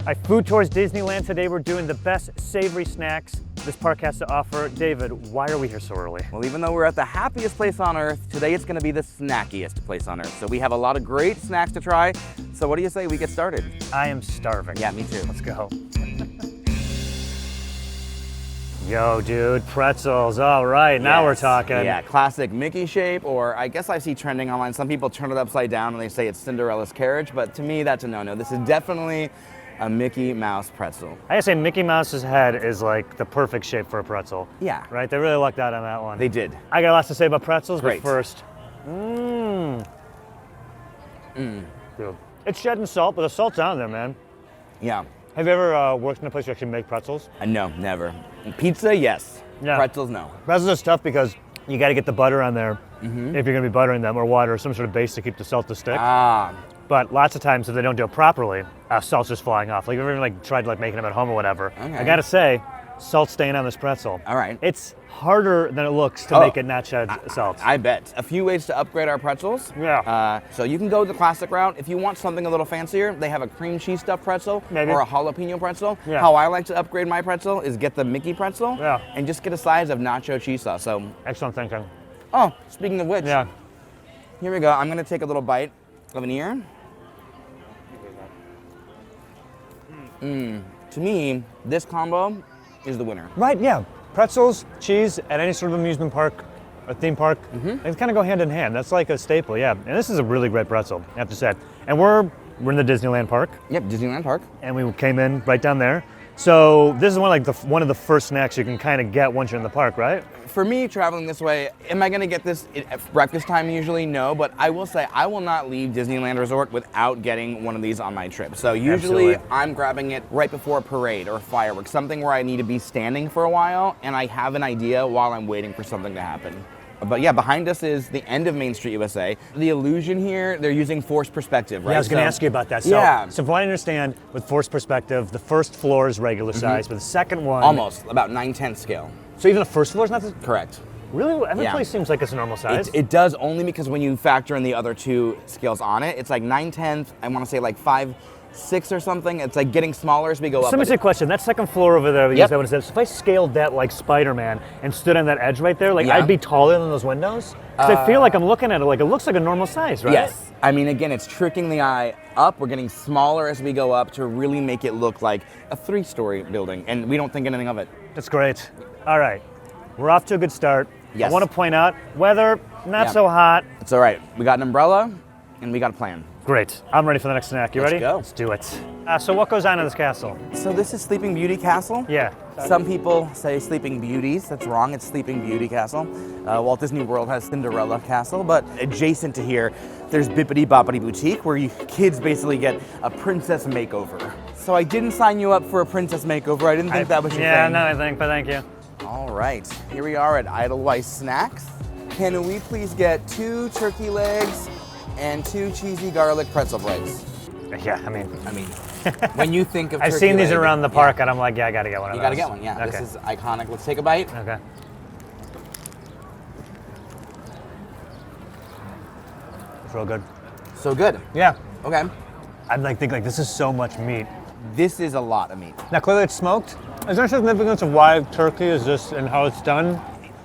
Our food tours Disneyland. Today we're doing the best savory snacks this park has to offer. David, why are we here so early? Well, even though we're at the happiest place on earth, today it's gonna be the snackiest place on earth. So we have a lot of great snacks to try. So what do you say we get started? I am starving. Yeah, me too. Let's go. Yo, dude, pretzels. All right, now we're talking. Yeah, classic Mickey shape, or I guess I see trending online. Some people turn it upside down and they say it's Cinderella's carriage, but to me, that's a no-no. This is definitely a Mickey Mouse pretzel. I gotta say, Mickey Mouse's head is like the perfect shape for a pretzel. Yeah. Right? They really lucked out on that one. They did. I got lots to say about pretzels, Great. but first, Dude. It's shedding salt, but the salt's on there, man. Yeah. Have you ever worked in a place where you actually make pretzels? No, never. Pizza, yes. Yeah. Pretzels, no. Pretzels are tough because you got to get the butter on there if you're going to be buttering them, or water, or some sort of base to keep the salt to stick. Ah. But lots of times, if they don't do it properly, salt's just flying off. Like, if you've ever tried making them at home or whatever, Okay. I got to say, salt's staying on this pretzel. All right. It's harder than it looks to make it not shed salt. I bet. A few ways to upgrade our pretzels. Yeah. So you can go the classic route. If you want something a little fancier, they have a cream cheese stuffed pretzel Maybe. or a jalapeno pretzel. Yeah. How I like to upgrade my pretzel is get the Mickey pretzel and just get a size of nacho cheese sauce. So, Excellent thinking. oh, speaking of which, Yeah. here we go. I'm going to take a little bite of an ear. To me, this combo is the winner. Right, yeah. Pretzels, cheese at any sort of amusement park or theme park, they kind of go hand in hand. That's like a staple, yeah. And this is a really great pretzel, I have to say. And we're in the Disneyland park. Yep, Disneyland Park. And we came in right down there. So this is one of the first snacks you can kind of get once you're in the park, right? For me, traveling this way, am I going to get this at breakfast time usually? No, but I will say I will not leave Disneyland Resort without getting one of these on my trip. So usually I'm grabbing it right before a parade or fireworks, something where I need to be standing for a while and I have an idea while I'm waiting for something to happen. But yeah, behind us is the end of Main Street, USA. The illusion here, they're using forced perspective, right? Yeah, I was going to ask you about that. So, so from what I understand, with forced perspective, the first floor is regular size, but the second one... Almost, about 9/10 scale. So even the first floor is not the... Correct. Really? Every place seems like it's a normal size. It does, only because when you factor in the other two scales on it, it's like 9/10, I want to say like 5/6 or something. It's like getting smaller as we go up. So let me say a question. That second floor over there, that one says, if I scaled that like Spider-Man and stood on that edge right there, like I'd be taller than those windows? Because I feel like I'm looking at it like it looks like a normal size, right? Yes. I mean, again, it's tricking the eye up. We're getting smaller as we go up to really make it look like a 3-story building, and we don't think anything of it. That's great. All right. We're off to a good start. Yes. I want to point out, weather, not so hot. It's all right. We got an umbrella, and we got a plan. Great. I'm ready for the next snack. You ready? Let's go. Let's do it. So what goes on in this castle? So this is Sleeping Beauty Castle. Yeah. Some people say Sleeping Beauties. That's wrong. It's Sleeping Beauty Castle. Walt Disney World has Cinderella Castle, but adjacent to here, there's Bippity Boppity Boutique, where kids basically get a princess makeover. So I didn't sign you up for a princess makeover. I didn't think that was your thing. Yeah, no, I think, but thank you. All right, here we are at Edelweiss Snacks. Can we please get 2 turkey legs and 2 cheesy garlic pretzel bites? Yeah, I mean, when you think of I've turkey seen these leg, around the park, and I'm like, yeah, I gotta get one of those. You gotta get one, yeah. Okay. This is iconic. Let's take a bite. Okay. It's real good. So good. Yeah. Okay. I'm like thinking, this is so much meat. This is a lot of meat. Now, clearly it's smoked. Is there significance of why turkey is this and how it's done?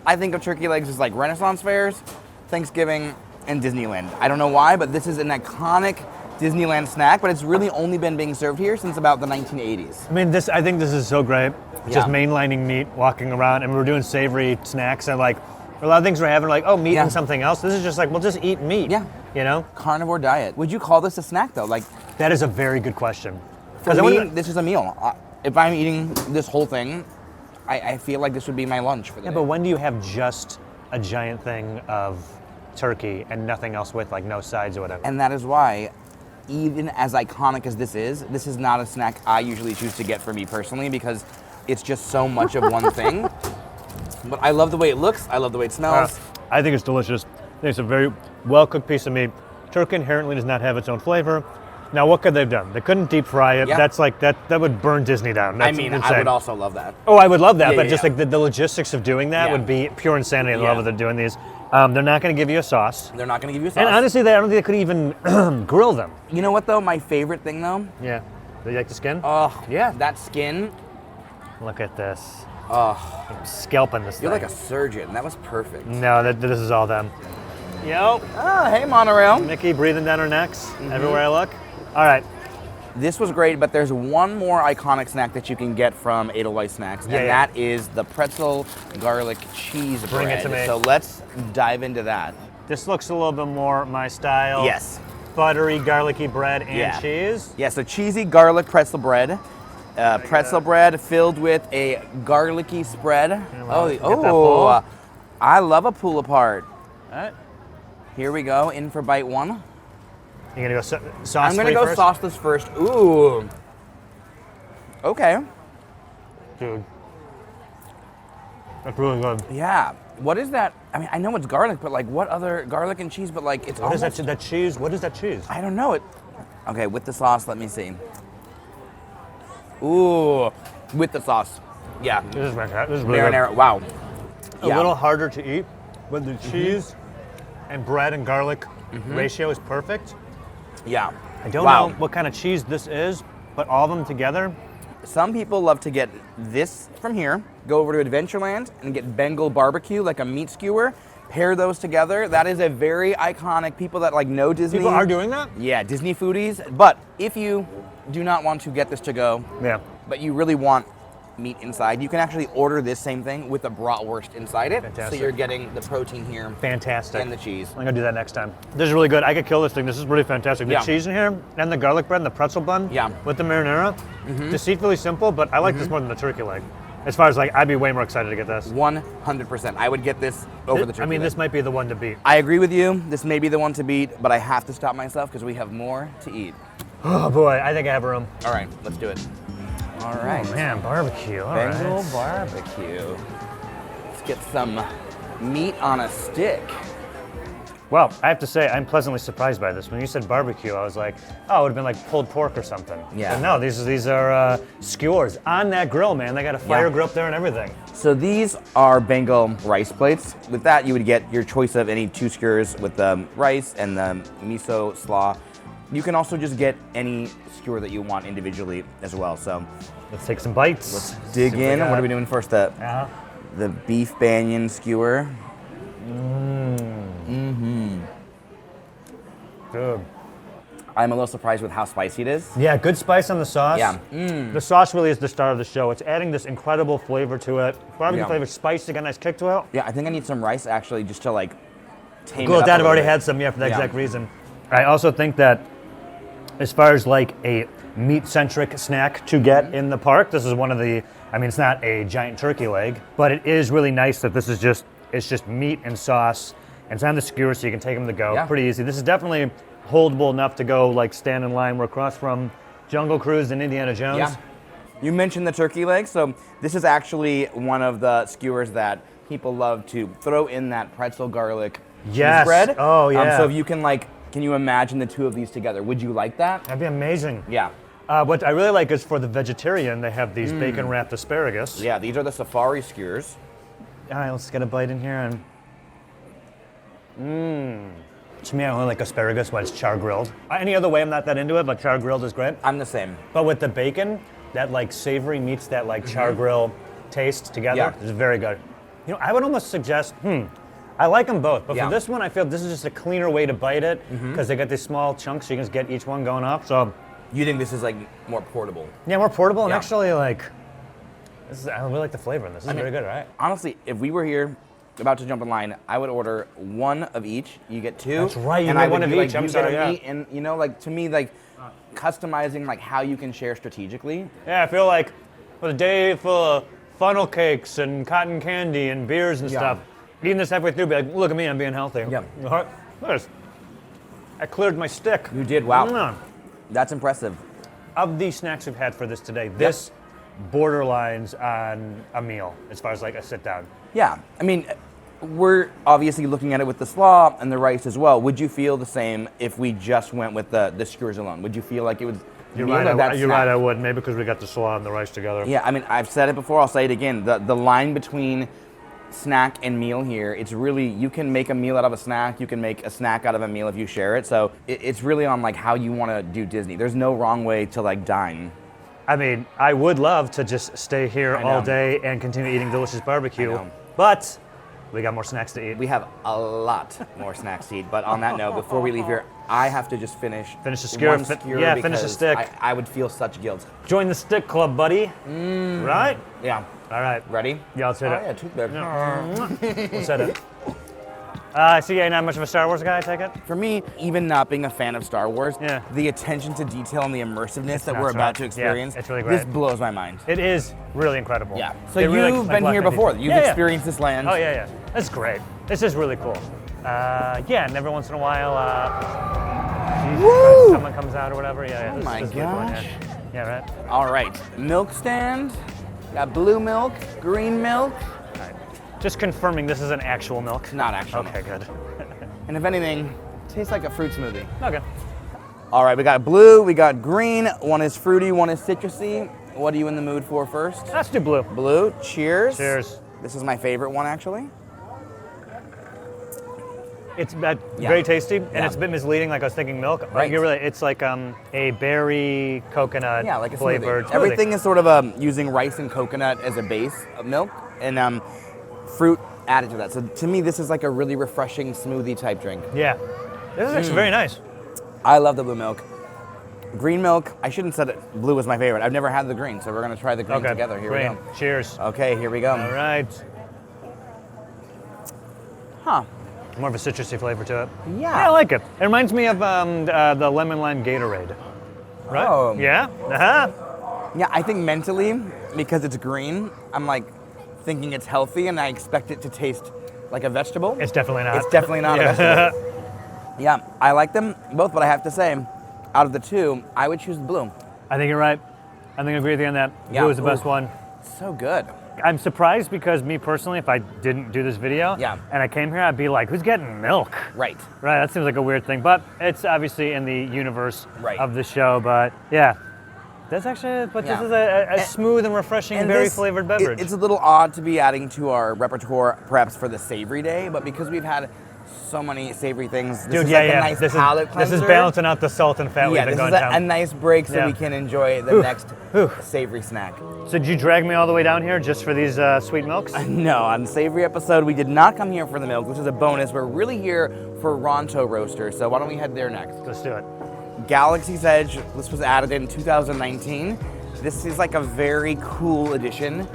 I think of turkey legs as like Renaissance fairs, Thanksgiving, and Disneyland. I don't know why, but this is an iconic Disneyland snack, but it's really only been being served here since about the 1980s. I mean, I think this is so great. Just mainlining meat, walking around, and we're doing savory snacks, and like a lot of things we're having, like, oh, meat and something else. This is just like, we'll just eat meat. Yeah. You know? Carnivore diet. Would you call this a snack though? Like, that is a very good question. For me, this is a meal. If I'm eating this whole thing, I feel like this would be my lunch for the day. But when do you have just a giant thing of turkey and nothing else with, like no sides or whatever? And that is why, even as iconic as this is not a snack I usually choose to get for me personally, because it's just so much of one thing. But I love the way it looks. I love the way it smells. I think it's delicious. I think it's a very well-cooked piece of meat. Turkey inherently does not have its own flavor. Now, what could they have done? They couldn't deep fry it. Yeah. That's like, that would burn Disney down. That's insane. I would also love that. Oh, I would love that, but just like the logistics of doing that would be pure insanity. I love that they're doing these. They're not going to give you a sauce. They're not going to give you a sauce. And honestly, I don't think they could even grill them. You know what, though? My favorite thing, though? Yeah. Do you like the skin? Oh, yeah, that skin. Look at this. Oh, I'm scalping this you're thing. like a surgeon. That was perfect. No, this is all them. Yo. Oh, hey, Monorail. Mickey breathing down our necks everywhere I look. All right. This was great, but there's one more iconic snack that you can get from Edelweiss Snacks, and that is the pretzel garlic cheese bread. Bring it to me. So let's dive into that. This looks a little bit more my style. Yes. Buttery, garlicky bread and cheese. Yeah, so cheesy garlic pretzel bread. Pretzel bread filled with a garlicky spread. I love a pull apart. All right. Here we go, in for bite one. You're gonna go sauce I'm gonna go first? sauceless first. Ooh. Okay. Dude. That's really good. Yeah. What is that? I mean, I know it's garlic, but like what other garlic and cheese, but like it's What is almost... that cheese? What is that cheese? I don't know it. Okay, with the sauce, let me see. Ooh, with the sauce. Yeah. This is fantastic. This is really Marinara. good. Wow. A little harder to eat, but the cheese and bread and garlic ratio is perfect. Yeah. I don't know what kind of cheese this is, but all of them together. Some people love to get this from here, go over to Adventureland and get Bengal Barbecue, like a meat skewer, pair those together. That is a very iconic, people that like know Disney. People are doing that? Yeah, Disney foodies. But if you do not want to get this to go, but you really want meat inside, you can actually order this same thing with a bratwurst inside it. Fantastic. So you're getting the protein here. Fantastic. And the cheese. I'm gonna do that next time. This is really good. I could kill this thing. This is really fantastic. The cheese in here and the garlic bread and the pretzel bun with the marinara. Deceitfully simple, but I like this more than the turkey leg. As far as like, I'd be way more excited to get this. 100%. I would get this over the turkey leg. This might be the one to beat. I agree with you. This may be the one to beat, but I have to stop myself because we have more to eat. Oh boy, I think I have room. All right, let's do it. All right. Oh man, barbecue. All Bengal right. Barbecue. Let's get some meat on a stick. Well, I have to say, I'm pleasantly surprised by this. When you said barbecue, I was like, oh, it would have been like pulled pork or something. Yeah. But no, these are skewers on that grill, man. They got a fire grill up there and everything. So these are Bengal rice plates. With that, you would get your choice of any 2 skewers with the rice and the miso slaw. You can also just get any skewer that you want individually as well. So let's take some bites. Let's dig in. What are we doing first? The beef banyan skewer. Good. I'm a little surprised with how spicy it is. Yeah, good spice on the sauce. Yeah. The sauce really is the star of the show. It's adding this incredible flavor to it. Barbecue flavor, spicy, got a nice kick to it. Yeah, I think I need some rice actually just to like tame Cool, it up Dad, I've already bit. had some, for that exact reason. I also think that as far as like a meat-centric snack to get in the park, this is one of the, I mean, it's not a giant turkey leg, but it is really nice that this is it's just meat and sauce, and it's on the skewer so you can take them to go. Pretty easy. This is definitely holdable enough to go like stand in line. We're across from Jungle Cruise and Indiana Jones. Yeah. You mentioned the turkey leg, so this is actually one of the skewers that people love to throw in that pretzel garlic cheese bread. Oh, yeah. So if you can can you imagine the two of these together? Would you like that? That'd be amazing. Yeah. What I really like is for the vegetarian, they have these bacon-wrapped asparagus. Yeah, these are the Savory skewers. All right, let's get a bite in here. And to me, I only like asparagus when it's char-grilled. Any other way, I'm not that into it, but char-grilled is great. I'm the same. But with the bacon, that like savory meets that like char-grill taste together. It's very good. You know, I would almost suggest, I like them both, but for this one, I feel this is just a cleaner way to bite it because they got these small chunks, so you can just get each one going off. So you think this is like more portable? Yeah, more portable, and actually like, I really like the flavor in this. This is very good, right? Honestly, if we were here about to jump in line, I would order one of each. You get 2. That's right, you and get one of each. I'm sorry, meat, and you know, like to me, like customizing like how you can share strategically. Yeah, I feel like with a day full of funnel cakes and cotton candy and beers and stuff, eating this halfway through, be like, look at me, I'm being healthy. Yeah. Look at this. I cleared my stick. You did, wow. That's impressive. Of the snacks we've had for this today, this borderlines on a meal as far as like a sit down. Yeah, I mean, we're obviously looking at it with the slaw and the rice as well. Would you feel the same if we just went with the skewers alone? Would you feel like it was? You're right, I would. Maybe because we got the slaw and the rice together. Yeah, I mean, I've said it before, I'll say it again. The line between snack and meal here. It's really, you can make a meal out of a snack. You can make a snack out of a meal if you share it. So it's really on like how you want to do Disney. There's no wrong way to like dine. I mean, I would love to just stay here all day and continue eating delicious barbecue, but we got more snacks to eat. We have a lot more snacks to eat. But on that note, before we leave here, I have to just finish the skewer. One skewer Yeah, finish the stick. I would feel such guilt. Join the stick club, buddy. Right? Yeah. All right. Ready? Yeah, let's hit it. Yeah, toothpick. Let's hit it. So you're not much of a Star Wars guy, I take it? For me, even not being a fan of Star Wars, Yeah. the attention to detail and the immersiveness that we're nuts, about right? to experience, Yeah, it's really great. this blows my mind. It is really incredible. Yeah. So They really, you've been left here me before. deep. You've Yeah, yeah. experienced this land. Oh, yeah. That's great. This is really cool. Yeah, and every once in a while, Woo! someone comes out or whatever. Yeah, Oh this my is really fun, gosh. Yeah, right? All right. Milk stand. Got blue milk, green milk. All right. Just confirming this is an actual milk. Not actual Okay, milk. good. And if anything, tastes like a fruit smoothie. Okay. All right, we got blue, we got green. One is fruity, one is citrusy. What are you in the mood for first? Let's do blue. Blue. Cheers. Cheers. This is my favorite one, actually. It's Yeah. very tasty, and Yeah. it's a bit misleading. Like I was thinking milk. Right. It's like a berry coconut Yeah, like a flavored smoothie. smoothie. Everything is sort of using rice and coconut as a base of milk, and fruit added to that. So to me, this is like a really refreshing smoothie type drink. Yeah. This is actually very nice. I love the blue milk. Green milk, I shouldn't have said it. Blue was my favorite. I've never had the green, so we're gonna try the green Okay. together. Here Green. we go. Cheers. Okay, here we go. All right. Huh. More of a citrusy flavor to it. Yeah. I like it. It reminds me of the lemon lime Gatorade. Right? Oh. Yeah? Uh-huh. Yeah, I think mentally, because it's green, I'm like thinking it's healthy and I expect it to taste like a vegetable. It's definitely not. It's definitely not a vegetable. Yeah, I like them both, but I have to say, out of the two, I would choose the blue. I think you're right. I think I agree with you on that. Yeah. Blue is the best Ooh. one. So good. I'm surprised because me personally, if I didn't do this video Yeah. and I came here, I'd be like, who's getting milk? Right. Right, that seems like a weird thing, but it's obviously in the universe Right. of the show, but yeah. That's actually, but Yeah. this is a smooth and refreshing And berry this- flavored beverage. It's a little odd to be adding to our repertoire, perhaps for the savory day, but because we've had so many savory things, this Dude, is yeah, like yeah. a nice this palate is cleanser. balancing out the salt and fat we've Yeah, been this going is down. a nice break so Yeah. we can enjoy the next savory snack. So did you drag me all the way down here just for these sweet milks? No, on the savory episode, we did not come here for the milk, which is a bonus. We're really here for Ronto Roasters, so why don't we head there next? Let's do it. Galaxy's Edge, this was added in 2019. This is like a very cool addition.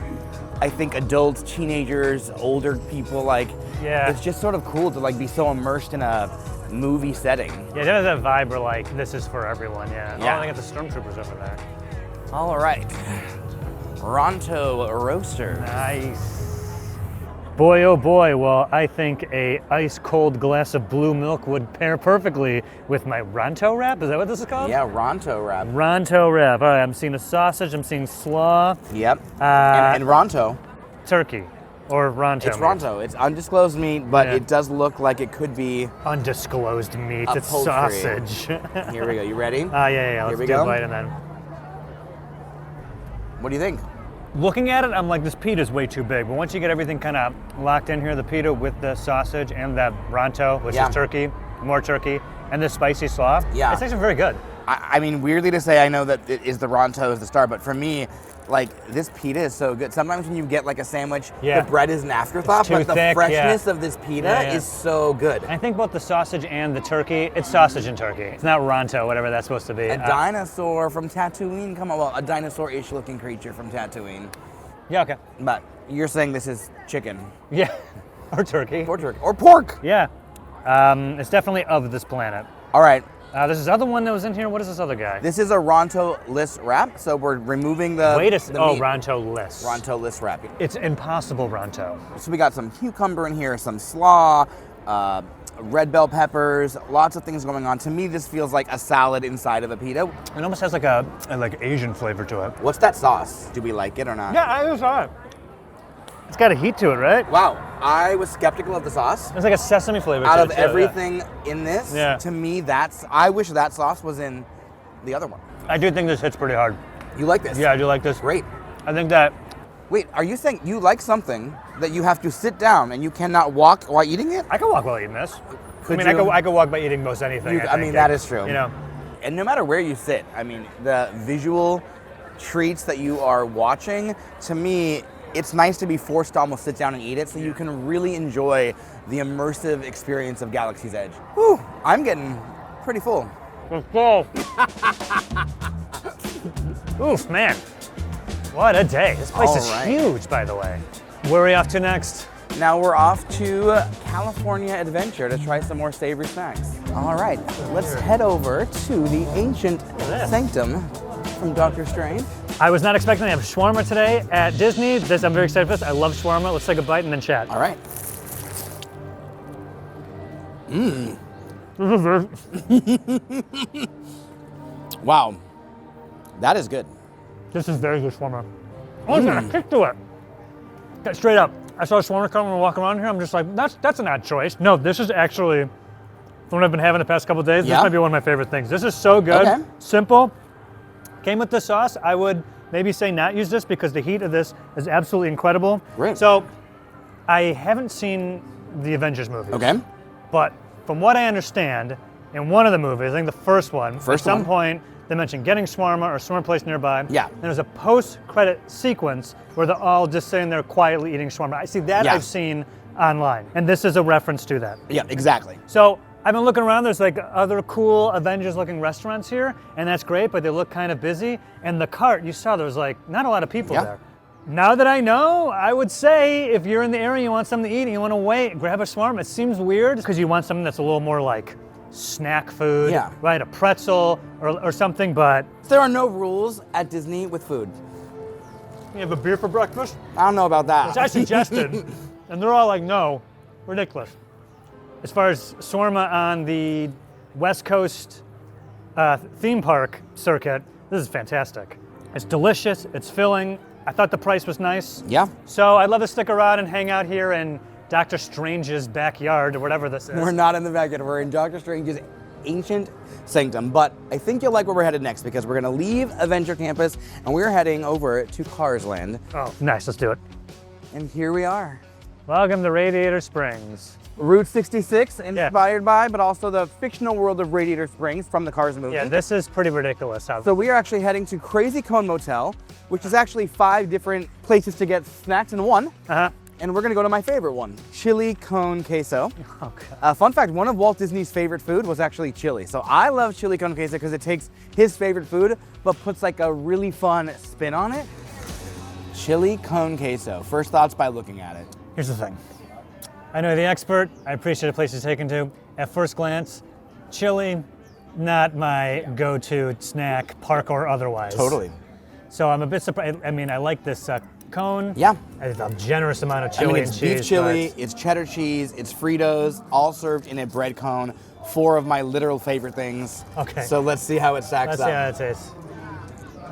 I think adults, teenagers, older people, like, Yeah. it's just sort of cool to like be so immersed in a movie setting. Yeah, it has that vibe where like this is for everyone, yeah. Yeah. Oh, I got the stormtroopers over there. All right, Ronto Roasters. Nice. Boy, oh boy, well, I think a ice cold glass of blue milk would pair perfectly with my Ronto wrap. Is that what this is called? Yeah, Ronto wrap. Ronto wrap. All right, I'm seeing a sausage, I'm seeing slaw, Yep. And Ronto. turkey, or Ronto. It's meat. Ronto. It's undisclosed meat, but Yeah. it does look like it could be. Undisclosed meat. A It's poultry. sausage. Here we go. You ready? Yeah. Let's we do go. a bite and then. What do you think? Looking at it, I'm like, this pita is way too big. But once you get everything kind of locked in here, the pita with the sausage and the Ronto, which Yeah. is turkey, more turkey, and the spicy slaw, Yeah. it's actually very good. I mean, weirdly to say, I know that it is the Ronto is the star, but for me, like this pita is so good. Sometimes when you get like a sandwich, Yeah. the bread is an afterthought, It's too but the thick, freshness yeah. of this pita Yeah. is so good. I think both the sausage and the turkey, it's sausage and turkey. It's not Ronto, whatever that's supposed to be. A dinosaur from Tatooine, come on, well, a dinosaur-ish looking creature from Tatooine. Yeah, okay. But you're saying this is chicken Yeah, or turkey. or turkey or pork. Yeah, it's definitely of this planet. All right, There's this other one that was in here. What is this other guy? this is a Ronto-less wrap, so we're removing the Wait a the second. Oh, meat. Ronto-less. Ronto-less wrap. It's impossible Ronto. So we got some cucumber in here, some slaw, red bell peppers, lots of things going on. To me, this feels like a salad inside of a pita. It almost has like a like Asian flavor to it. What's that sauce? Do we like it or not? Yeah, I just saw it. It's got a heat to it, right? Wow, I was skeptical of the sauce. There's like a sesame flavor Out to of it, too, yeah. everything in this, Yeah. to me, I wish that sauce was in the other one. I do think this hits pretty hard. You like this? Yeah, I do like this. Great. I think that Wait, are you saying you like something that you have to sit down and you cannot walk while eating it? I can walk while eating this. Could I you? could walk by eating most anything. I mean, that is true. You know, And no matter where you sit, I mean, the visual treats that you are watching, to me, it's nice to be forced to almost sit down and eat it so you can really enjoy the immersive experience of Galaxy's Edge. Whew, I'm getting pretty full. let's go. Oof, man. What a day. This place is huge, by the way. Where are we off to next? Now we're off to California Adventure to try some more savory snacks. All right, let's head over to the ancient sanctum from Doctor Strange. I was not expecting to have shawarma today at Disney. I'm very excited for this. I love shawarma. Let's take a bite and then chat. All right. Wow, that is good. This is very good shawarma. Oh, it's got a kick to it. Straight up. I saw a shawarma come and walk around here. I'm just like, that's an odd choice. No, this is actually, from what I've been having the past couple of days, this might be one of my favorite things. This is so good. Okay. Simple. Came with the sauce. I would maybe say not use this because the heat of this is absolutely incredible. Great. So, I haven't seen the Avengers movies. Okay. But from what I understand, in one of the movies, I think the first one, at some point, they mentioned getting shawarma or shawarma place nearby. Yeah. And there's a post-credit sequence where they're all just sitting there quietly eating shawarma. I see that I've seen online. And this is a reference to that. Yeah, exactly. So I've been looking around. There's like other cool Avengers-looking restaurants here, and that's great, but they look kind of busy. And the cart, you saw there was like not a lot of people there. Now that I know, I would say if you're in the area, you want something to eat, and you want to wait, grab a shawarma. It seems weird because you want something that's a little more like snack food, right? A pretzel or something, but There are no rules at Disney with food. you have a beer for breakfast? I don't know about that. Which I suggested, and they're all like, no, ridiculous. As far as shawarma on the West Coast theme park circuit, this is fantastic. It's delicious, it's filling. I thought the price was nice. Yeah. So I'd love to stick around and hang out here in Doctor Strange's backyard or whatever this is. We're not in the backyard. We're in Doctor Strange's ancient sanctum. But I think you'll like where we're headed next because we're going to leave Avenger Campus and we're heading over to Cars Land. Oh, nice. Let's do it. And here we are. Welcome to Radiator Springs. Route 66, inspired by, but also the fictional world of Radiator Springs from the Cars movie. Yeah, this is pretty ridiculous. So we are actually heading to Crazy Cone Motel, which is actually 5 different places to get snacks in one. And we're gonna go to my favorite one, chili cone queso. Okay. Fun fact, one of Walt Disney's favorite food was actually chili. So I love chili cone queso because it takes his favorite food, but puts like a really fun spin on it. Chili cone queso. First thoughts by looking at it. Here's the thing. I know the expert. I appreciate the place he's taken to. At first glance, chili, not my go-to snack, park or otherwise. Totally. So I'm a bit surprised. I mean, I like this cone. Yeah. A generous amount of chili it's and cheese. beef chili, it's cheddar cheese, it's Fritos, all served in a bread cone. 4 of my literal favorite things. Okay. So let's see how it stacks Let's up. see how it tastes.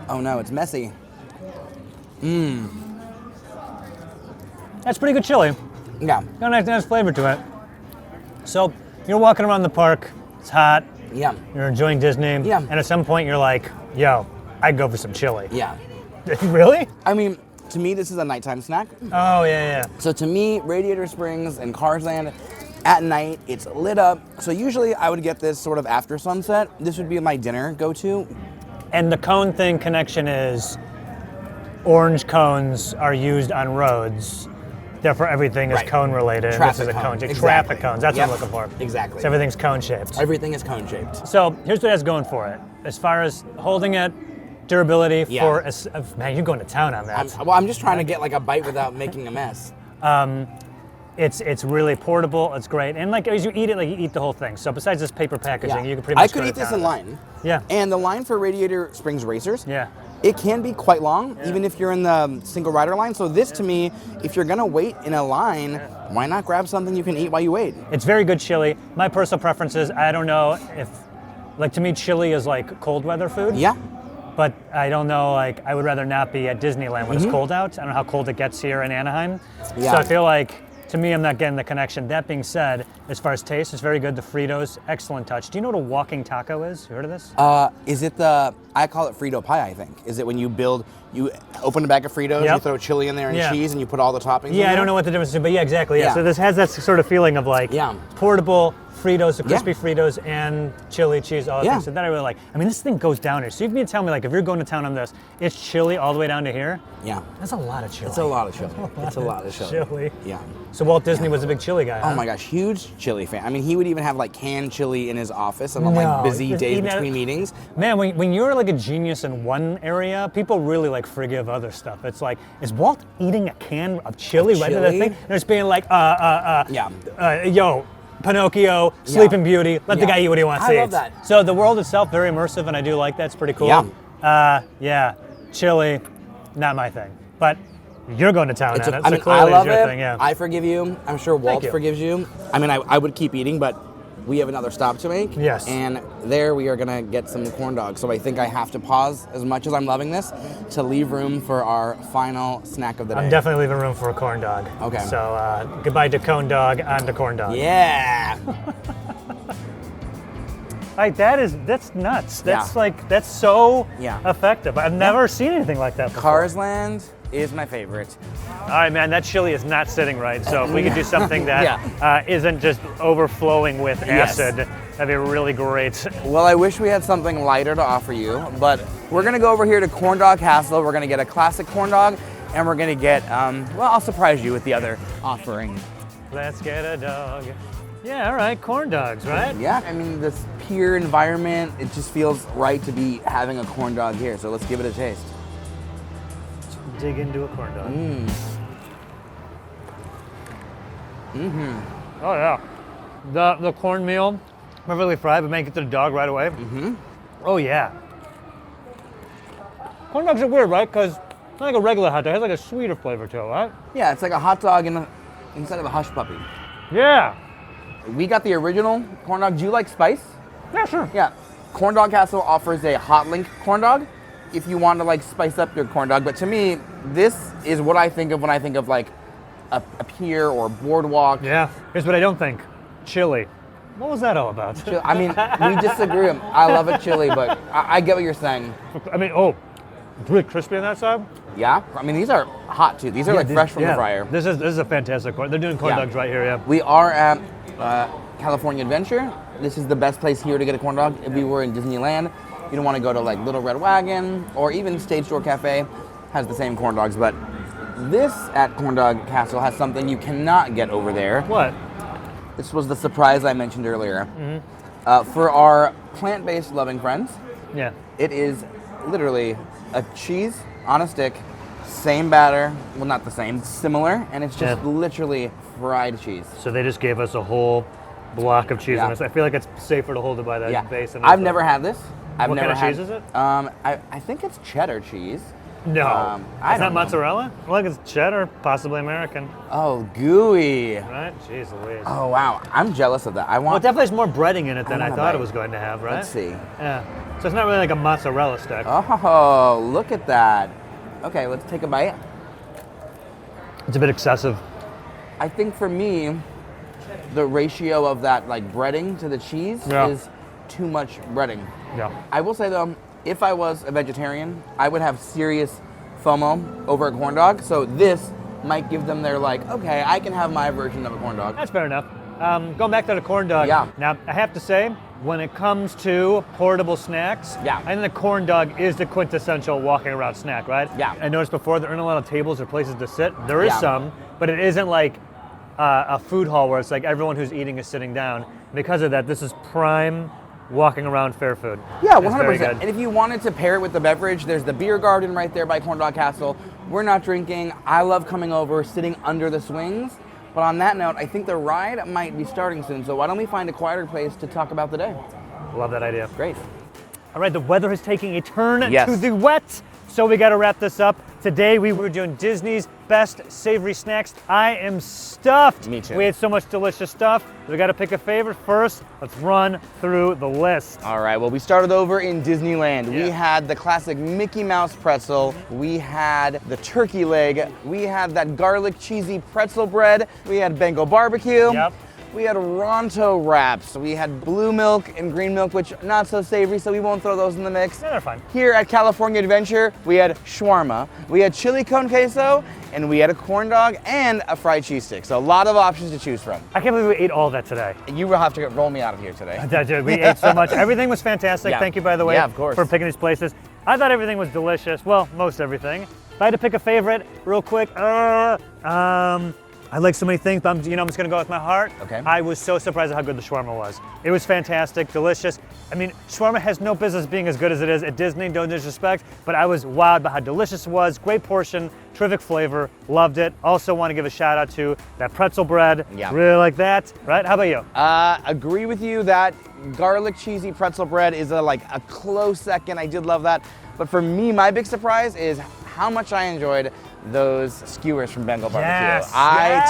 Oh no, it's messy. That's pretty good chili. Yeah. Got a nice flavor to it. So you're walking around the park. It's hot. Yeah. You're enjoying Disney. Yeah. And at some point you're like, yo, I'd go for some chili. Yeah. Really? I mean, to me, this is a nighttime snack. Oh, yeah. So to me, Radiator Springs and Cars Land, at night, it's lit up. So usually I would get this sort of after sunset. This would be my dinner go-to. And the cone thing connection is orange cones are used on roads. Therefore, everything is cone related. Traffic this is a cone. Exactly. Traffic cones. That's what I'm looking for. Exactly. So everything's cone shaped. Everything is cone shaped. So here's what it has going for it. As far as holding it, durability for man, you're going to town on that. I'm just trying to get like a bite without making a mess. It's really portable. It's great, and like as you eat it, like you eat the whole thing. So besides this paper packaging, you can pretty much. I could eat this in line. Yeah. And the line for Radiator Springs racers. Yeah. It can be quite long, even if you're in the single rider line. So this, to me, if you're gonna wait in a line, why not grab something you can eat while you wait? It's very good chili. My personal preference is I don't know if, like to me, chili is like cold weather food. Yeah. But I don't know, like I would rather not be at Disneyland when it's cold out. I don't know how cold it gets here in Anaheim. Yeah. So I feel like to me, I'm not getting the connection. That being said, as far as taste, it's very good. The Fritos, excellent touch. Do you know what a walking taco is? You heard of this? Is it I call it Frito pie, I think. Is it when you open a bag of Fritos, you throw chili in there and cheese, and you put all the toppings in there? I don't know what the difference is, but yeah, exactly. Yeah. So this has that sort of feeling of like portable Fritos, the crispy Fritos, and chili, cheese, all that things. So that I really like. I mean, this thing goes down here. So you can tell me, like, if you're going to town on this, it's chili all the way down to here. Yeah. That's a lot of chili. It's a lot of chili. It's a lot of chili. Yeah. So Walt Disney was a big chili guy, huh? Oh my gosh, huge chili fan. I mean, he would even have like canned chili in his office on like busy days between meetings. Man, when you're like a genius in one area, people really like forgive other stuff. It's like, is Walt eating a can of chili right to that thing? And it's being like, yo, Pinocchio, Sleeping Beauty, let the guy eat what he wants to eat. I love that. So the world itself, very immersive, and I do like that. It's pretty cool. Yeah. Chili, not my thing. But you're going to town on it, so clearly I love it's your it. thing, yeah. I forgive you. I'm sure Walt forgives you. I mean, I would keep eating, but we have another stop to make. Yes. And there we are going to get some corn dogs. So I think I have to pause, as much as I'm loving this, to leave room for our final snack of the day. I'm definitely leaving room for a corn dog. Okay. So goodbye to cone dog, on to corn dog. Yeah. Like that's nuts. That's so effective. I've never seen anything like that before. Cars Land is my favorite. All right, man, that chili is not sitting right. So if we could do something that isn't just overflowing with acid, that'd be really great. Well, I wish we had something lighter to offer you, but we're gonna go over here to Corn Dog Castle. We're gonna get a classic corn dog, and we're gonna get, well, I'll surprise you with the other offering. Let's get a dog. Yeah, all right, corn dogs, right? Yeah, I mean, this pure environment, it just feels right to be having a corn dog here, so let's give it a taste. Dig into a corn dog. Oh yeah, the cornmeal, perfectly fried, but make it to the dog right away. Oh yeah. Corn dogs are weird, right? Because it's not like a regular hot dog; it has like a sweeter flavor to it, right? Yeah, it's like a hot dog inside of a hush puppy. Yeah. We got the original corn dog. Do you like spice? Yeah, sure. Yeah. Corn Dog Castle offers a hot link corn dog if you want to like spice up your corn dog. But to me, this is what I think of when I think of like a pier or boardwalk. Yeah. Here's what I don't think. Chili. What was that all about? I mean, we disagree. I love a chili, but I get what you're saying. I mean, it's really crispy on that side. Yeah. I mean, these are hot too. These are like fresh from the fryer. This is a fantastic corn. They're doing corn dogs right here, yeah. We are at California Adventure. This is the best place here to get a corn dog. If we were in Disneyland, you don't want to go to like Little Red Wagon or even Stage Door Cafe has the same corn dogs, but this at Corn Dog Castle has something you cannot get over there. What? This was the surprise I mentioned earlier. For our plant-based loving friends, it is literally a cheese on a stick, same batter, well not the same, similar, and it's just literally fried cheese. So they just gave us a whole block of cheese on this. I feel like it's safer to hold it by that base. I've never had this. What kind of cheese is it? I think it's cheddar cheese. No, it's not mozzarella? Well, it's cheddar, possibly American. Oh, gooey. Right? Jeez Louise. Oh, wow. I'm jealous of that. Well, it definitely has more breading in it than I thought it was going to have, right? Let's see. Yeah. So it's not really like a mozzarella stick. Oh, look at that. Okay, let's take a bite. It's a bit excessive. I think for me, the ratio of that like breading to the cheese is too much breading. Yeah. I will say though, if I was a vegetarian, I would have serious FOMO over a corn dog. So this might give them their like, okay, I can have my version of a corn dog. That's fair enough. Going back to the corn dog. Yeah. Now, I have to say, when it comes to portable snacks, I think the corn dog is the quintessential walking around snack, right? Yeah. I noticed before there aren't a lot of tables or places to sit. There is some, but it isn't like a food hall where it's like everyone who's eating is sitting down. Because of that, this is prime walking around fair food. Yeah, 100%. And if you wanted to pair it with the beverage, there's the beer garden right there by Corn Dog Castle. We're not drinking. I love coming over, sitting under the swings. But on that note, I think the ride might be starting soon. So why don't we find a quieter place to talk about the day? Love that idea. Great. All right, the weather is taking a turn to the wet. So we got to wrap this up. Today we were doing Disney's best savory snacks. I am stuffed. Me too. We ate so much delicious stuff. We got to pick a favorite first. Let's run through the list. All right, well, we started over in Disneyland. Yeah. We had the classic Mickey Mouse pretzel. We had the turkey leg. We had that garlic cheesy pretzel bread. We had Bengal Barbecue. Yep. We had Ronto wraps. We had blue milk and green milk, which not so savory, so we won't throw those in the mix. Yeah, they're fine. Here at California Adventure, we had shawarma, we had chili con queso, and we had a corn dog and a fried cheese stick. So a lot of options to choose from. I can't believe we ate all that today. You will have to roll me out of here today. Dude, we ate so much. Everything was fantastic. Yeah. Thank you, by the way, Yeah, of course. for picking these places. I thought everything was delicious. Well, most everything. If I had to pick a favorite, real quick, I like so many things, but I'm just gonna go with my heart. Okay. I was so surprised at how good the shawarma was. It was fantastic, delicious. I mean, shawarma has no business being as good as it is at Disney, no disrespect, but I was wowed by how delicious it was. Great portion, terrific flavor, loved it. Also want to give a shout out to that pretzel bread. Yeah. Really like that, right? How about you? Agree with you that garlic cheesy pretzel bread is a close second. I did love that. But for me, my big surprise is how much I enjoyed those skewers from Bengal Barbecue. Yes,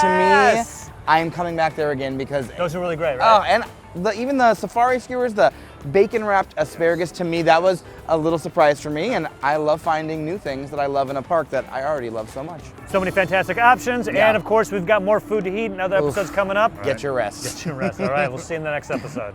To yes. me, I am coming back there again because Those are really great, oh, right? and even the safari skewers, the bacon wrapped asparagus, to me that was a little surprise for me, and I love finding new things that I love in a park that I already love so much. So many fantastic options, Yeah. and of course we've got more food to eat and other episodes coming up. Get your rest. Get your rest. All right, we'll see you in the next episode.